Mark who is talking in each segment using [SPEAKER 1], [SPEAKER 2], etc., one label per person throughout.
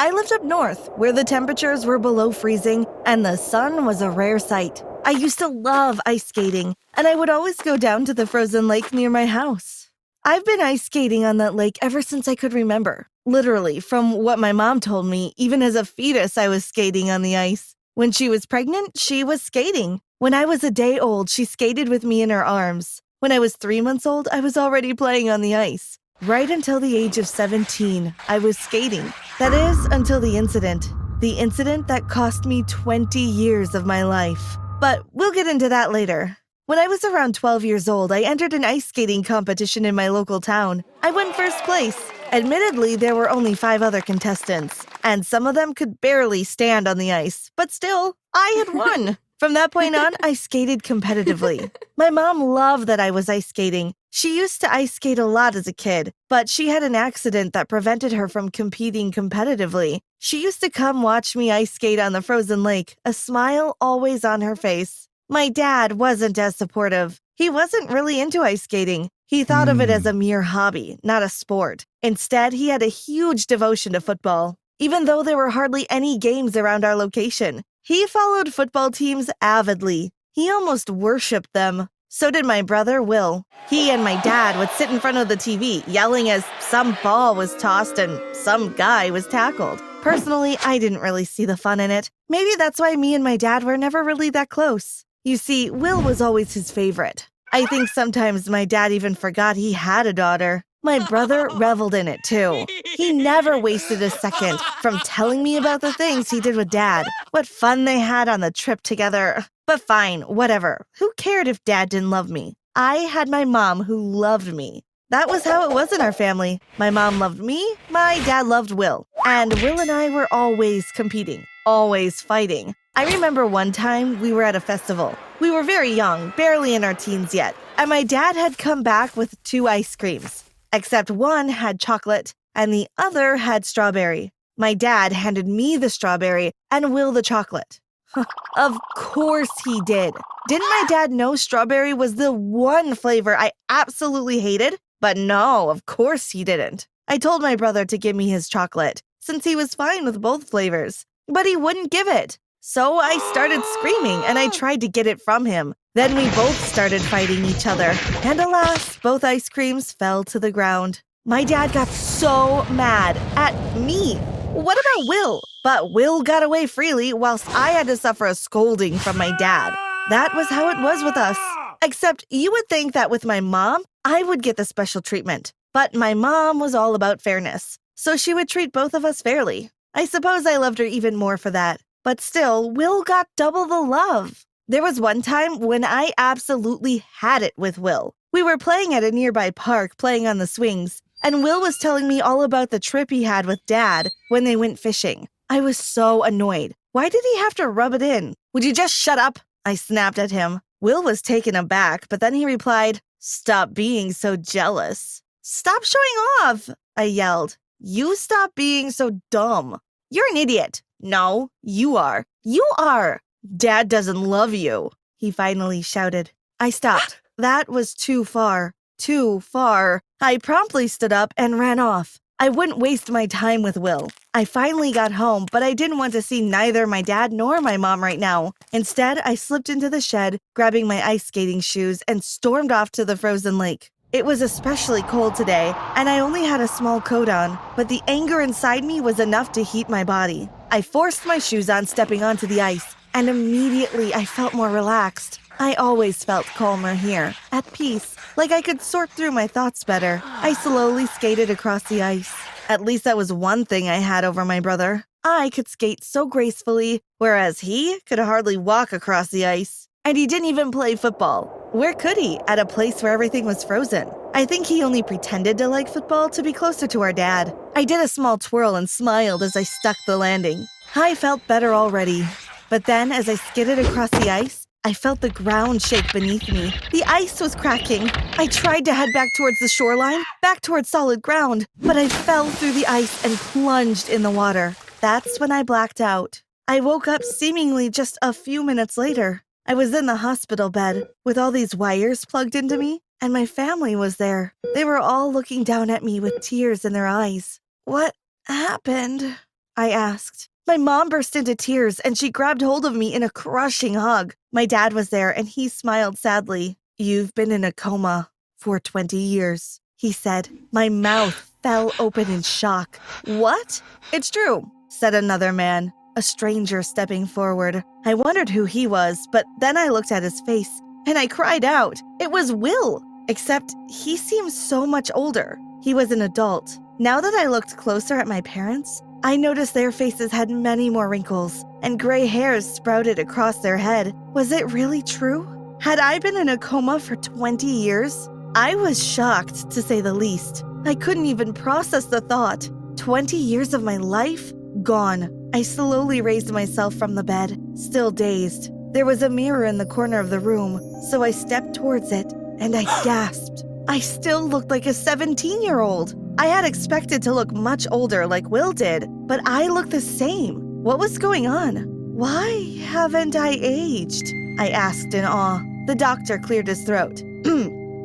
[SPEAKER 1] I lived up north, where the temperatures were below freezing and the sun was a rare sight. I used to love ice skating, and I would always go down to the frozen lake near my house. I've been ice skating on that lake ever since I could remember. Literally, from what my mom told me, even as a fetus, I was skating on the ice. When she was pregnant, she was skating. When I was a day old, she skated with me in her arms. When I was 3 months old, I was already playing on the ice. Right until the age of 17, I was skating. That is, until the incident. The incident that cost me 20 years of my life. But we'll get into that later. When I was around 12 years old, I entered an ice skating competition in my local town. I won first place. Admittedly, there were only 5 other contestants, and some of them could barely stand on the ice, but still, I had won. From that point on, I skated competitively. My mom loved that I was ice skating. She used to ice skate a lot as a kid, but she had an accident that prevented her from competing competitively. She used to come watch me ice skate on the frozen lake, a smile always on her face. My dad wasn't as supportive. He wasn't really into ice skating. He thought of it as a mere hobby, not a sport. Instead, he had a huge devotion to football. Even though there were hardly any games around our location, he followed football teams avidly. He almost worshipped them. So did my brother, Will. He and my dad would sit in front of the TV, yelling as some ball was tossed and some guy was tackled. Personally, I didn't really see the fun in it. Maybe that's why me and my dad were never really that close. You see, Will was always his favorite. I think sometimes my dad even forgot he had a daughter. My brother reveled in it too. He never wasted a second from telling me about the things he did with dad. What fun they had on the trip together. But fine, whatever. Who cared if dad didn't love me? I had my mom who loved me. That was how it was in our family. My mom loved me, my dad loved Will. And Will and I were always competing, always fighting. I remember one time we were at a festival. We were very young, barely in our teens yet, and my dad had come back with 2 ice creams. Except one had chocolate and the other had strawberry. My dad handed me the strawberry and Will the chocolate. Of course he did. Didn't my dad know strawberry was the one flavor I absolutely hated? But no, of course he didn't. I told my brother to give me his chocolate, since he was fine with both flavors. But he wouldn't give it. So I started screaming and I tried to get it from him. Then we both started fighting each other. And alas, both ice creams fell to the ground. My dad got so mad at me. What about Will? But Will got away freely whilst I had to suffer a scolding from my dad. That was how it was with us. Except you would think that with my mom, I would get the special treatment. But my mom was all about fairness, so she would treat both of us fairly. I suppose I loved her even more for that. But still, Will got double the love. There was one time when I absolutely had it with Will. We were playing at a nearby park, playing on the swings, and Will was telling me all about the trip he had with Dad when they went fishing. I was so annoyed. Why did he have to rub it in? Would you just shut up? I snapped at him. Will was taken aback, but then he replied, "Stop being so jealous." "Stop showing off," I yelled. "You stop being so dumb. You're an idiot." "No, you are. You are. Dad doesn't love you," he finally shouted. I stopped. That was too far. Too far. I promptly stood up and ran off. I wouldn't waste my time with Will. I finally got home, but I didn't want to see neither my dad nor my mom right now. Instead, I slipped into the shed, grabbing my ice skating shoes, and stormed off to the frozen lake. It was especially cold today, and I only had a small coat on, but the anger inside me was enough to heat my body. I forced my shoes on, stepping onto the ice, and immediately I felt more relaxed. I always felt calmer here, at peace, like I could sort through my thoughts better. I slowly skated across the ice. At least that was one thing I had over my brother. I could skate so gracefully, whereas he could hardly walk across the ice. And he didn't even play football. Where could he, at a place where everything was frozen? I think he only pretended to like football to be closer to our dad. I did a small twirl and smiled as I stuck the landing. I felt better already. But then, as I skidded across the ice, I felt the ground shake beneath me. The ice was cracking. I tried to head back towards the shoreline, back towards solid ground, but I fell through the ice and plunged in the water. That's when I blacked out. I woke up seemingly just a few minutes later. I was in the hospital bed with all these wires plugged into me, and my family was there. They were all looking down at me with tears in their eyes. What happened? I asked. My mom burst into tears and she grabbed hold of me in a crushing hug. My dad was there and he smiled sadly. "You've been in a coma for 20 years, he said. My mouth fell open in shock. "What?" "It's true," said another man, a stranger stepping forward. I wondered who he was, but then I looked at his face and I cried out. It was Will, except he seemed so much older. He was an adult. Now that I looked closer at my parents, I noticed their faces had many more wrinkles and gray hairs sprouted across their head. Was it really true? Had I been in a coma for 20 years? I was shocked, to say the least. I couldn't even process the thought. 20 years of my life? Gone. I slowly raised myself from the bed, still dazed. There was a mirror in the corner of the room, so I stepped towards it, and I gasped. I still looked like a 17-year-old. I had expected to look much older like Will did, but I looked the same. What was going on? Why haven't I aged? I asked in awe. The doctor cleared his throat.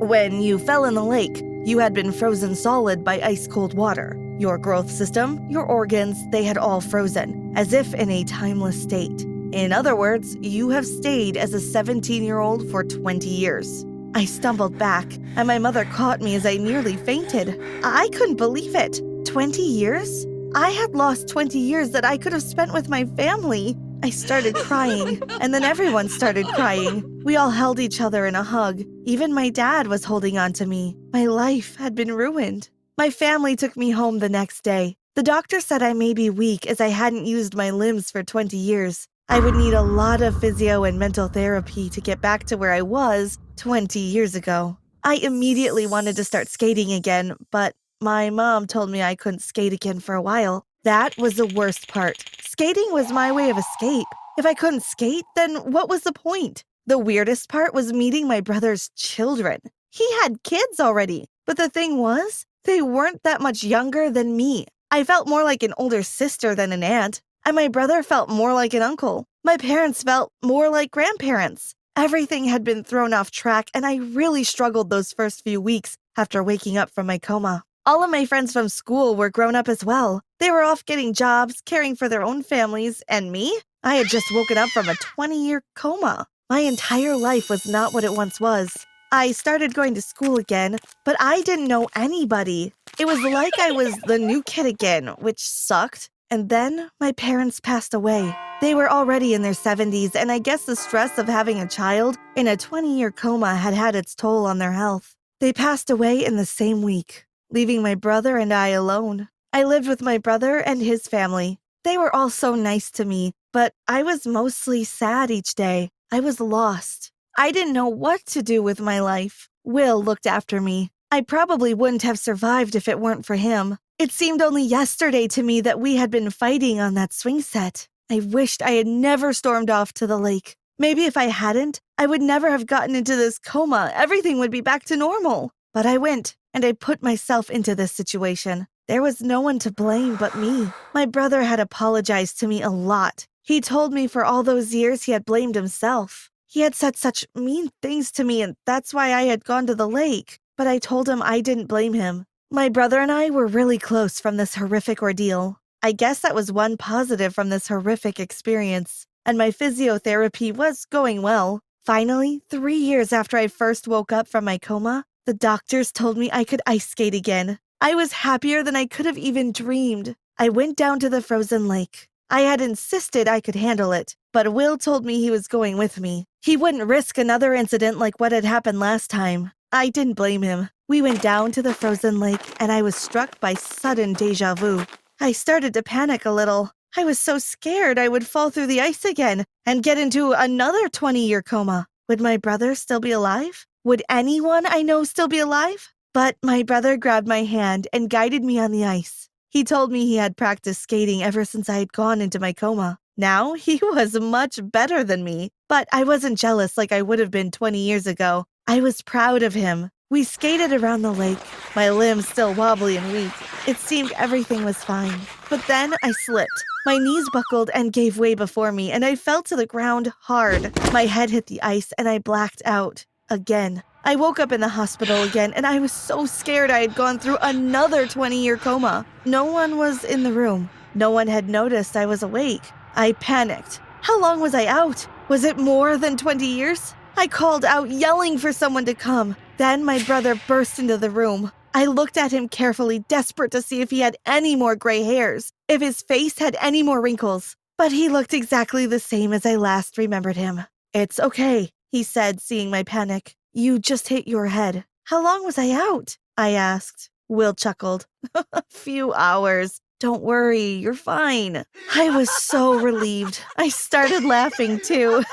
[SPEAKER 1] When you fell in the lake, you had been frozen solid by ice-cold water. Your growth system, your organs, they had all frozen, as if in a timeless state. In other words, you have stayed as a 17-year-old for 20 years. I stumbled back, and my mother caught me as I nearly fainted. I couldn't believe it. 20 years? I had lost 20 years that I could have spent with my family. I started crying, and then everyone started crying. We all held each other in a hug. Even my dad was holding on to me. My life had been ruined. My family took me home the next day. The doctor said I may be weak as I hadn't used my limbs for 20 years. I would need a lot of physio and mental therapy to get back to where I was 20 years ago. I immediately wanted to start skating again, but my mom told me I couldn't skate again for a while. That was the worst part. Skating was my way of escape. If I couldn't skate, then what was the point? The weirdest part was meeting my brother's children. He had kids already, but the thing was, they weren't that much younger than me. I felt more like an older sister than an aunt, and my brother felt more like an uncle. My parents felt more like grandparents. Everything had been thrown off track, and I really struggled those first few weeks after waking up from my coma. All of my friends from school were grown up as well. They were off getting jobs, caring for their own families, and me? I had just woken up from a 20-year coma. My entire life was not what it once was. I started going to school again, but I didn't know anybody. It was like I was the new kid again, which sucked. And then my parents passed away. They were already in their 70s, and I guess the stress of having a child in a 20-year coma had had its toll on their health. They passed away in the same week, leaving my brother and I alone. I lived with my brother and his family. They were all so nice to me, but I was mostly sad each day. I was lost. I didn't know what to do with my life. Will looked after me. I probably wouldn't have survived if it weren't for him. It seemed only yesterday to me that we had been fighting on that swing set. I wished I had never stormed off to the lake. Maybe if I hadn't, I would never have gotten into this coma. Everything would be back to normal. But I went, and I put myself into this situation. There was no one to blame but me. My brother had apologized to me a lot. He told me for all those years he had blamed himself. He had said such mean things to me, and that's why I had gone to the lake. But I told him I didn't blame him. My brother and I were really close from this horrific ordeal. I guess that was one positive from this horrific experience. And my physiotherapy was going well. Finally, 3 years after I first woke up from my coma, the doctors told me I could ice skate again. I was happier than I could have even dreamed. I went down to the frozen lake. I had insisted I could handle it, but Will told me he was going with me. He wouldn't risk another incident like what had happened last time. I didn't blame him. We went down to the frozen lake, and I was struck by sudden déjà vu. I started to panic a little. I was so scared I would fall through the ice again and get into another 20-year coma. Would my brother still be alive? Would anyone I know still be alive? But my brother grabbed my hand and guided me on the ice. He told me he had practiced skating ever since I had gone into my coma. Now, he was much better than me, but I wasn't jealous like I would have been 20 years ago. I was proud of him. We skated around the lake, my limbs still wobbly and weak. It seemed everything was fine. But then I slipped. My knees buckled and gave way before me, and I fell to the ground hard. My head hit the ice, and I blacked out. Again. I woke up in the hospital again, and I was so scared I had gone through another 20-year coma. No one was in the room. No one had noticed I was awake. I panicked. How long was I out? Was it more than 20 years? I called out, yelling for someone to come. Then my brother burst into the room. I looked at him carefully, desperate to see if he had any more gray hairs, if his face had any more wrinkles. But he looked exactly the same as I last remembered him. "It's okay," he said, seeing my panic. "You just hit your head." "How long was I out?" I asked. Will chuckled. "A few hours. Don't worry, you're fine." I was so relieved. I started laughing too.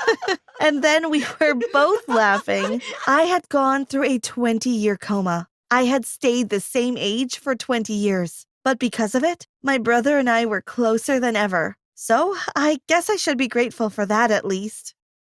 [SPEAKER 1] And then we were both laughing. I had gone through a 20-year coma. I had stayed the same age for 20 years. But because of it, my brother and I were closer than ever. So I guess I should be grateful for that at least.